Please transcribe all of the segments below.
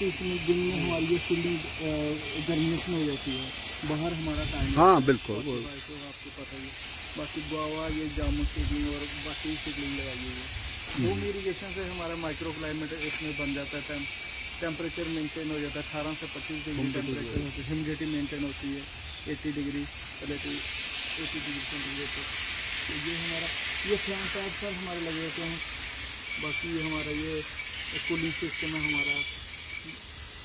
इतने दिन में हमारी ये सीलिंग जर्मिनेशन हो जाती है, बाहर हमारा टाइम। हाँ बिल्कुल तो आपको पता ही है। बाकी गुआवा ये जामुन सीडलिंग और बाकी सीडलिंग लगाई हुई है। होम इरीगेशन से हमारा माइक्रो क्लाइमेट इसमें बन जाता है, टेम्परेचर मेंटेन हो जाता है, 18 से 25 डिग्री टेम्परेचर होती है, ह्यूमिडिटी मेंटेन होती है 80 डिग्री रिलेटिव 80 डिग्री सेंटीग्रेड। तो ये हमारा ये फैन टाइप पर हमारे लगे होते हैं। बाकी ये हमारा ये कूलिंग सिस्टम है हमारा,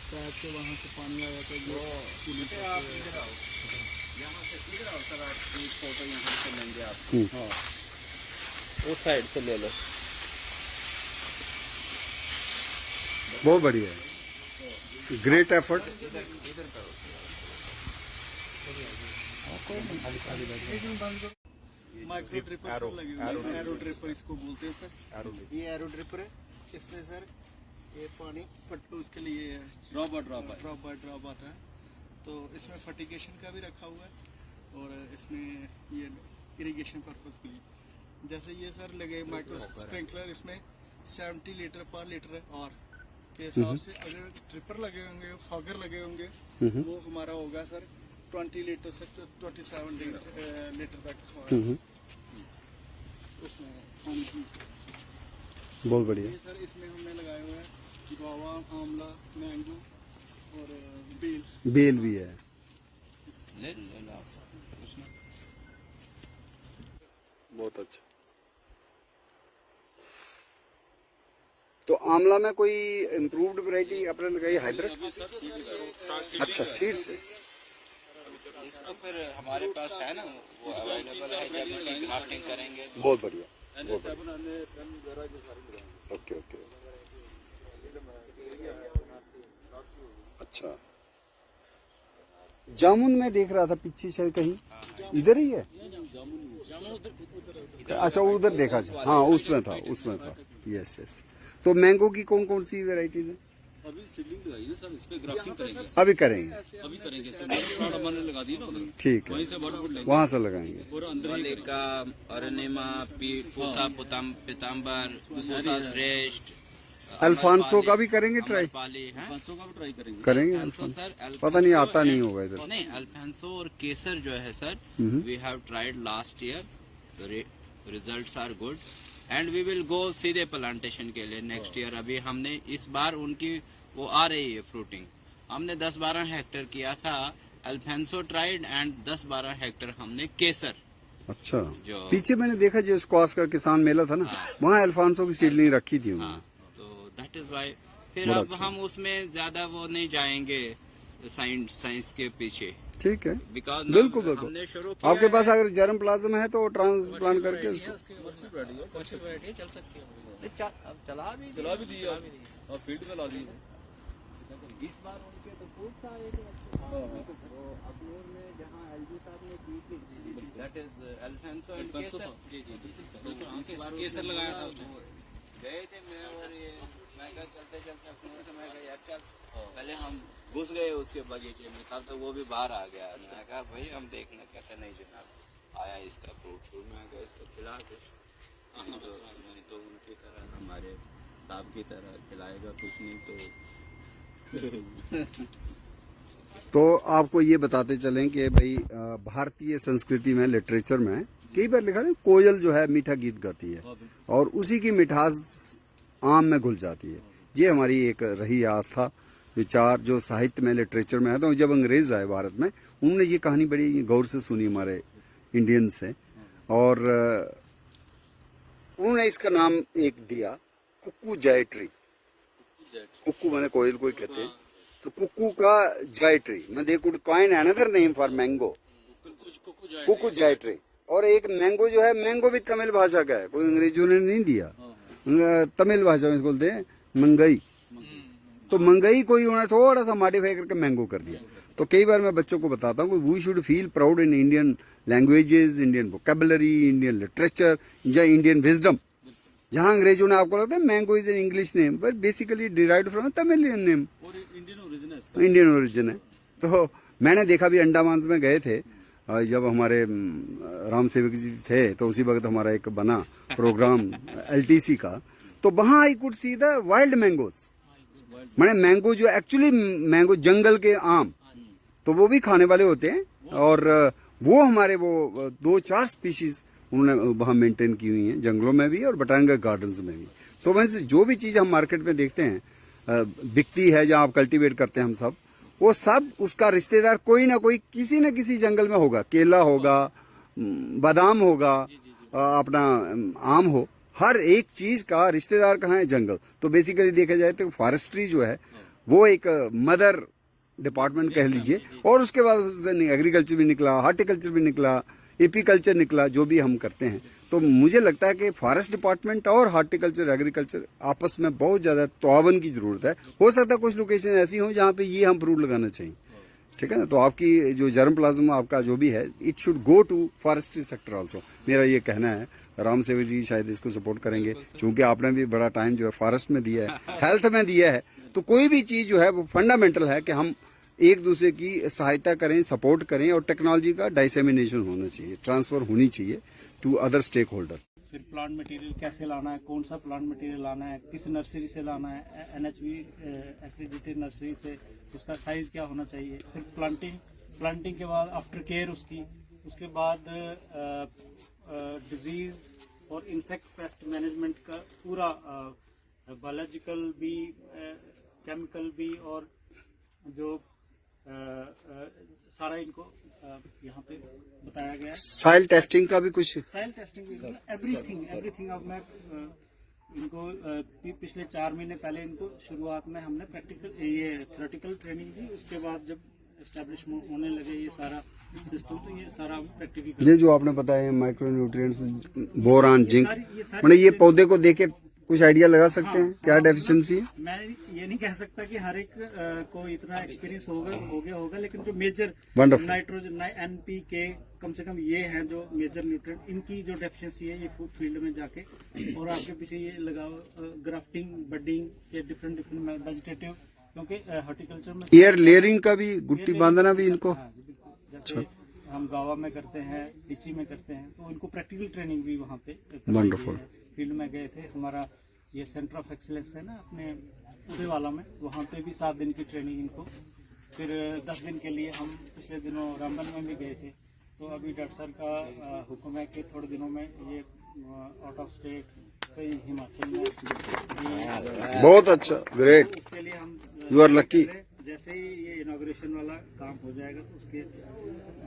पैप से वहाँ से पानी आ जाता है जो कूलिंग यहाँ से इधर आओ सर, आप एक फोटो यहाँ से लेंगे आप। हाँ उस साइड से ले लो। बहुत बढ़िया है, great effort. Micro dripper sir लगे हुए हैं, एरो ड्रिपर इसको बोलते हैं सर। ये एरो ड्रिपर है, इसमें सर ये पानी पट्टू उसके लिए ड्रॉप बाय ड्रॉप आता है। तो इसमें फर्टिगेशन का भी रखा हुआ है और इसमें ये इरिगेशन पर्पज के लिए। जैसे ये सर लगे माइक्रो स्प्रिंकलर, इसमें 70 लीटर पर लीटर और के हिसाब से अगर ट्रिपर लगे होंगे, फॉगर लगे होंगे, वो हमारा होगा सर 20 लीटर से 27 लीटर तक उसमें पानी की। बहुत बढ़िया। ये सर इसमें हमने लगाए हुए हैं गुआवा, आंवला, मैंगो और बेल भी है। ले लो आप। बहुत अच्छा। तो आंवला में कोई इम्प्रूव्ड वैरायटी आपने लगाई हाइब्रिड? अच्छा, सीड से। इसको फिर हमारे पास है ना, वो अवेलेबल है, जब इसकी ग्राफ्टिंग करेंगे। बहुत बढ़िया, बहुत बढ़िया। ओके ओके, अच्छा। जामुन में देख रहा था पीछे शायद कहीं इधर ही है। अच्छा उधर देखा था, हाँ उसमें था। Yes yes. तो मैंगो की कौन कौन सी वेराइटीज है? अभी सीडलिंग लगाई है सर, इस पे ग्राफ्टिंग करेंगे। अभी करेंगे, तो मैंने लगा दी ना उधर, ठीक है, वहीं से बॉटल लेंगे, वहाँ से लगाएंगे। और अंदर ही मल्लिका, अरुणिमा, पूसा पीताम्बर, पूसा श्रेष्ठ, अल्फांसो का भी करेंगे ट्राई? पाली है, अल्फांसो का भी ट्राई करेंगे। करेंगे अल्फांसो, पता नहीं आता नहीं होगा इधर। नहीं, अल्फांसो और केसर जो है sir, we have tried last year, results are good and we will go सीधे प्लांटेशन के लिए नेक्स्ट ईयर। अभी हमने इस बार उनकी वो आ रही है फ्रूटिंग, हमने 10-12 हेक्टेयर किया था अल्फांसो ट्राइड एंड 10-12 हेक्टेयर हमने केसर। अच्छा, जो पीछे मैंने देखा जो स्क्वाश का किसान मेला था ना, वहाँ अल्फांसो की सीडलिंग रखी थी उन्होंने। तो दैट इज वाई फिर बड़ा अब अच्छा। हम उसमें ज्यादा वो नहीं जाएंगे साइंस के पीछे, ठीक है, बिकॉज बिल्कुल बिल्कुल। हमने शुरू किया आपके पास है। अगर जर्म प्लाज्म है तो ट्रांसप्लांट करके उसको चल सकती है, अब चला भी चला भी दिया और फील्ड में ला दी। इस बार उनके तो खूब था एक तो अखनूर में जहाँ एलजी साहब ने की थी, दैट इज अल्फांसो एंड केसर। जी केसर लगाया था उसने। गए थे मैं और ये, मैं कहा चलते चलते अखनूर से मैं कहा यार चल, पहले हम घुस गए उसके बगीचे में, तब तो वो भी बाहर आ गया। मैं कहा भाई हम देखना, कहते नहीं जनाब आया इसका फ्रूट, मैं कहा इसको खिला कुछ, नहीं तो उनकी तरह हमारे साहब की तरह खिलाएगा कुछ नहीं तो। तो आपको ये बताते चलें कि भाई भारतीय संस्कृति में, लिटरेचर में कई बार लिखा है कोयल जो है मीठा गीत गाती है और उसी की मिठास आम में घुल जाती है। ये हमारी एक रही आस्था, विचार जो साहित्य में, लिटरेचर में है। तो जब अंग्रेज आए भारत में, उन्होंने ये कहानी बड़ी गौर से सुनी हमारे इंडियन से, और उन्होंने इसका नाम एक दिया कुक्कू जय ट्री। कुक्कू माने कोयल को ही कहते हैं, तो कुक्कू का जय ट्री, मैं they could coin another name for mango, कुक्कू जय ट्री। और एक मैंगो जो है, मैंगो भी तमिल भाषा का है, कोई अंग्रेजों ने नहीं दिया, तमिल भाषा में बोलते हैं मंगई। तो मंगई को ही उन्होंने थोड़ा सा मॉडिफाई करके मैंगो कर दिया। तो कई बार मैं बच्चों को बताता हूँ कि we should feel proud in Indian languages, Indian vocabulary, Indian literature या इंडियन विजडम। जहाँ अंग्रेजों ने, आपको लगता है mango is an English name, but basically derived from Tamilian name, और इंडियन ओरिजिन है। तो मैंने देखा भी, अंडमान में गए थे जब हमारे राम सेवक जी थे, तो उसी वक्त हमारा एक बना प्रोग्राम LTC का, तो वहाँ I could see the wild mangoes माने मैंगो जो एक्चुअली मैंगो जंगल के आम, तो वो भी खाने वाले होते हैं। और वो हमारे वो 2-4 स्पीशीज उन्होंने वहाँ मेंटेन की हुई हैं, जंगलों में भी और बोटानिकल गार्डन्स में भी। सो वैसे जो भी चीज़ हम मार्केट में देखते हैं बिकती है, जहाँ आप कल्टीवेट करते हैं हम सब, वो सब उसका रिश्तेदार कोई ना कोई किसी न किसी जंगल में होगा। केला होगा, बादाम होगा, अपना आम हो, हर एक चीज का रिश्तेदार कहाँ है? जंगल। तो बेसिकली देखा जाए तो फॉरेस्ट्री जो है वो एक मदर डिपार्टमेंट कह लीजिए। और उसके बाद उससे एग्रीकल्चर भी निकला, हार्टिकल्चर भी निकला, एपीकल्चर निकला, जो भी हम करते हैं। तो मुझे लगता है कि फॉरेस्ट डिपार्टमेंट और हार्टिकल्चर, एग्रीकल्चर आपस में बहुत ज़्यादा ताउन की ज़रूरत है। हो सकता है कुछ लोकेशन ऐसी हो जहाँ पे ये हम फ्रूट लगाना चाहिए, ठीक है ना। तो आपकी जो जर्म प्लाज्म आपका जो भी है, it should go to forestry sector also, मेरा ये कहना है। राम सेवक जी शायद इसको सपोर्ट करेंगे, क्योंकि आपने भी बड़ा टाइम जो है फॉरेस्ट में दिया है, हेल्थ में दिया है। तो कोई भी चीज़ जो है वो फंडामेंटल है कि हम एक दूसरे की सहायता करें, सपोर्ट करें, और टेक्नोलॉजी का डाइसेमिनेशन होना चाहिए, ट्रांसफर होनी चाहिए टू अदर स्टेक होल्डर्स। फिर प्लांट मटेरियल कैसे लाना है, कौन सा प्लांट मटेरियल लाना है, किस नर्सरी से लाना है, NHB एक्रेडिटेड नर्सरी से, उसका साइज क्या होना चाहिए। फिर प्लांटिंग के बाद आफ्टर केयर उसके बाद डिजीज और इंसेक्ट पेस्ट मैनेजमेंट का पूरा बायोलॉजिकल भी, केमिकल भी, और जो सारा इनको यहाँ पे बताया गया है। सॉइल टेस्टिंग का भी कुछ, सॉइल टेस्टिंग, एवरीथिंग। अब मैं इनको पिछले 4 महीने पहले इनको शुरुआत में हमने प्रैक्टिकल ये थ्योरेटिकल ट्रेनिंग दी। उसके बाद जब एस्टेब्लिश होने लगे ये सारा सिस्टम, तो ये सारा प्रैक्टिकल, ये जो आपने बताया माइक्रो न्यूट्रिएंट्स, बोरान, जिंक, मतलब ये पौधे को देके कुछ आइडिया लगा सकते हैं क्या डेफिशिएंसी है? मैं ये नहीं कह सकता कि हर एक को इतना एक्सपीरियंस होगा, लेकिन जो मेजर नाइट्रोजन, NPK, कम से कम ये है जो मेजर न्यूट्रिएंट, इनकी जो डेफिशिएंसी है, ये फील्ड में जाके, और आपके पीछे ये लगाओ ग्राफ्टिंग, बडिंग के डिफरेंट वेजिटेटिव, क्योंकि हॉर्टिकल्चर में एयर लेयरिंग का भी, गुट्टी बांधना भी इनको, जैसे हम गावा में करते हैं, लीची में करते हैं, तो इनको प्रैक्टिकल ट्रेनिंग भी वहाँ पे वंडरफुल फील्ड में गए थे। हमारा ये सेंटर ऑफ एक्सीलेंस है ना अपने उदयवाला में, वहाँ पे भी 7 दिन की ट्रेनिंग इनको। फिर 10 दिन के लिए हम पिछले दिनों रामबन में भी गए थे। तो अभी डॉक्टर सर का हुक्म है कि थोड़े दिनों में ये आउट ऑफ स्टेट कहीं हिमाचल में, बहुत अच्छा, ग्रेट, उसके लिए हम यू आर लकी। जैसे ही ये इनॉग्रेशन वाला काम हो जाएगा तो उसके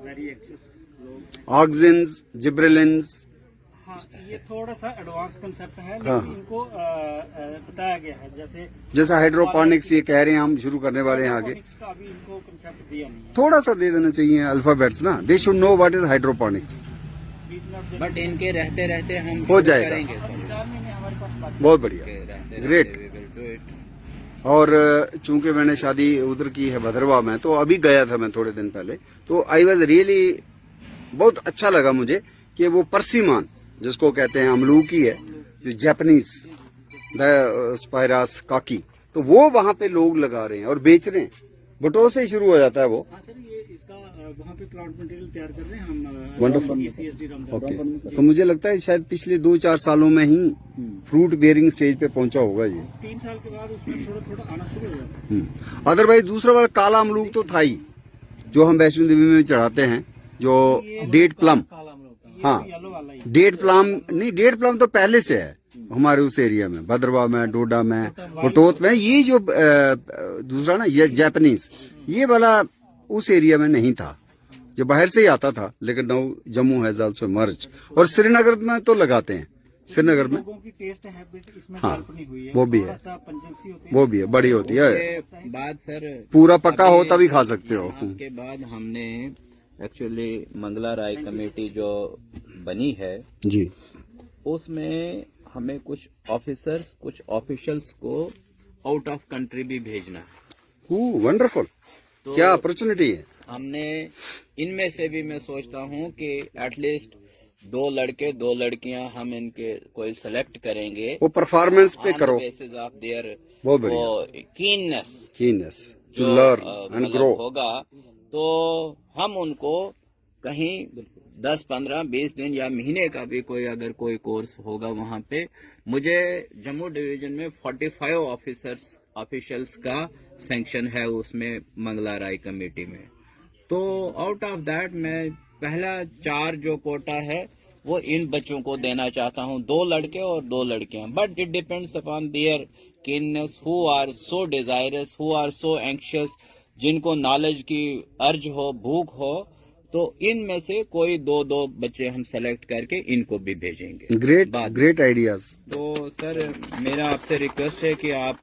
वेरी एक्सेस लोग, ऑक्सिन्स, जिब्रेलिन्स, हाँ, ये थोड़ा सा एडवांस कंसेप्ट है, लेकिन इनको बताया गया है। जैसे हाइड्रोपोनिक्स ये कह रहे हैं हम शुरू करने वाले हैं आगे, का अभी इनको कंसेप्ट दिया नहीं है, थोड़ा सा दे देना चाहिए अल्फाबेट्स ना, they should know what is hydroponics. But इनके रहते रहते हम हो जाएगा, करेंगे सर। 4 महीने हमारे पास बाकी। बहुत बढ़िया, रहते great. we will do it। और चूंकि मैंने शादी उधर की है भद्रवाह में, तो अभी गया था मैं थोड़े दिन पहले, तो आई वॉज रियली, बहुत अच्छा लगा मुझे कि वो परसिमान जिसको कहते हैं अमलूकी है, जो जापानीज स्पाइरास काकी, तो वो वहाँ पे लोग लगा रहे हैं और बेच रहे हैं। बटो से शुरू हो जाता है वो। हाँ सर, ये इसका वहाँ पे प्लांट मटेरियल तैयार कर रहे हैं हम, वंडरफुल, ECSD ओके। तो मुझे लगता है शायद पिछले 2-4 सालों में ही फ्रूट बेयरिंग स्टेज पे पहुंचा होगा ये। 3 साल के बाद उसमें थोड़ा थोड़ा आना शुरू हो जाता है। अदरवाइज दूसरा वाला काला अमरूद तो था ही, जो हम वैष्णो देवी में चढ़ाते हैं, जो डेट प्लम, हाँ, येलो वाला ही डेट प्लम नहीं, डेट प्लम तो पहले से है हमारे उस एरिया में, भद्रवाह में, डोडा में, बटोत में। ये जो दूसरा ना, ये जापानीज, ये वाला उस एरिया में नहीं था, जो बाहर से ही आता था, लेकिन नाउ जम्मू हैज आल्सो मर्ज। और श्रीनगर में तो लगाते हैं, श्रीनगर में लोगों की टेस्ट हैबिट इसमें हाँ, डेवलप नहीं हुई है, वो भी है, थोड़ा सा पंजेंसी होती है, वो भी है, बड़ी होती है। उसके बाद सर पूरा पक्का हो तभी खा सकते हो। के बाद हमने एक्चुअली मंगला राय कमेटी जो बनी है जी, उसमें हमें कुछ ऑफिसर्स, कुछ ऑफिशियल्स को आउट ऑफ कंट्री भी भेजना है। वंडरफुल, तो क्या अपॉर्चुनिटी है। हमने इनमें से भी, मैं सोचता हूँ कि एटलीस्ट 2 लड़के 2 लड़कियां हम इनके कोई सेलेक्ट करेंगे, वो परफॉर्मेंस पे करो, बेसिस ऑफ देयर बहुत बढ़िया, keenness to learn and grow होगा, तो हम उनको कहीं 10, 15, 20 दिन या महीने का भी कोई अगर कोई कोर्स होगा वहां पे, मुझे जम्मू डिवीजन में 45 ऑफिशियल्स का सैंक्शन है उसमें मंगला राय कमेटी में। तो आउट ऑफ दैट मैं पहला 4 जो कोटा है वो इन बच्चों को देना चाहता हूं, 2 लड़के और 2 लड़कियां। But it depends upon their keenness, who are so desirous, who are so anxious, जिनको नॉलेज की अर्ज हो, भूख हो, तो इनमें से कोई 2-2 बच्चे हम सेलेक्ट करके इनको भी भेजेंगे। Great ideas. तो सर मेरा आपसे रिक्वेस्ट है कि आप